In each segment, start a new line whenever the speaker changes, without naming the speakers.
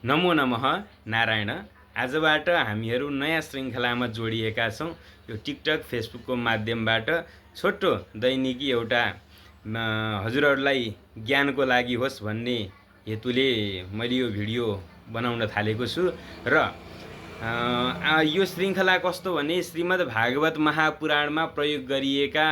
नमो नमः नारायण। आजबाट हामीहरू नयाँ श्रृङ्खलामा जोडिएका छौँ। यो टिकटक फेसबुकको माध्यमबाट छोटो दैनिकी एउटा हजुरहरूलाई ज्ञानको लागि होस् भन्ने हेतुले मैले यो भिडियो बनाउन थालेको छु। र यो श्रृङ्खला कस्तो भने श्रीमद् भागवत महापुराणमा प्रयोग गरिएका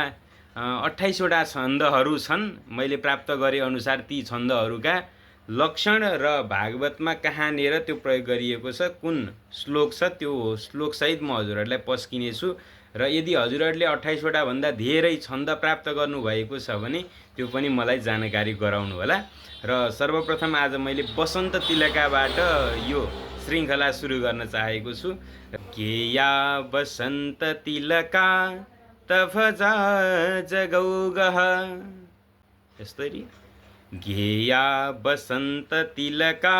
28वटा छन्दहरू छन्। मैले प्राप्त गरे अनुसार ती छन्दहरूका लक्षण र भागवतमा कहाँनिर त्यो प्रयोग गरिएको छ, कुन श्लोक छ, त्यो श्लोकसहित म हजुरहरूलाई पस्किनेछु। र यदि हजुरहरूले 28वटा भन्दा धेरै छन्द प्राप्त गर्नुभएको छ भने त्यो पनि मलाई जानकारी गराउनु होला। र सर्वप्रथम आज मैले बसन्त तिलकाबाट यो श्रृङ्खला सुरु गर्न चाहेको छु। केया बसन्त तिलका तफजा जगौगह, यस्तरी गेया बसन्त तिलका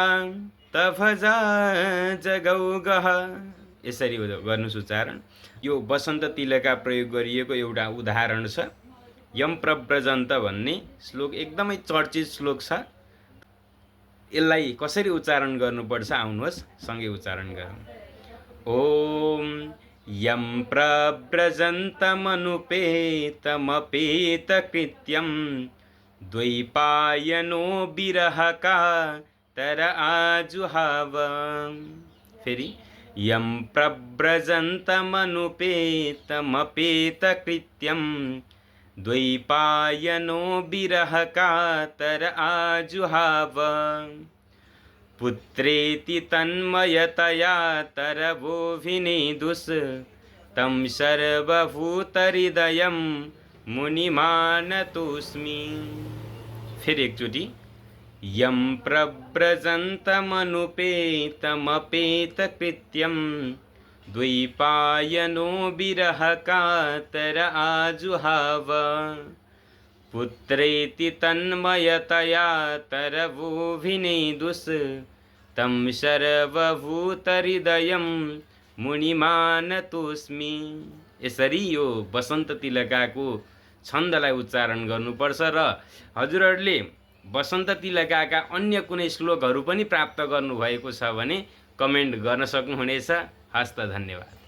तफजा जगौगह, यसरी गर्नुस् उच्चारण। यो बसन्त तिलका प्रयोग गरिएको एउटा उदाहरण छ। यम प्रव्रजन्त भन्ने श्लोक एकदमै चर्चित श्लोक छ। यसलाई कसरी उच्चारण गर्नुपर्छ आउनुहोस् सँगै उच्चारण गरौँ। ओम यम प्रव्रजन्तमनुपेतमपेतकृत्यं द्वैपायनो विरहका तर आजुहाव। फेरि यम प्रव्रजन्तमनुपेतमपेतकृत्यं द्वैपायनो विरहका तर आजुहाव। पुत्रेति तन्मयतया तरवोऽभिनेदुस् तं सर्वभूतहृदयं मुनिमानतोऽस्मि। फिर एकचोटि यम प्रव्रजन्तमनुपेतमपेतकृत्यं द्वैपायनो विरहकातर आजुहाव। पुत्रेति तन्मयतया तरवोऽभिनेदुस् तं सर्वभूतहृदयं मुनिमानतोऽस्मि। यसरी यो बसन्त तिलकाको छन्दलाई उच्चारण गर्नुपर्छ। र हजुरहरूले बसन्त तिलकाका अन्य कुनै श्लोकहरू पनि प्राप्त गर्नुभएको छ भने कमेन्ट गर्न सक्नुहुनेछ। हस्त, धन्यवाद।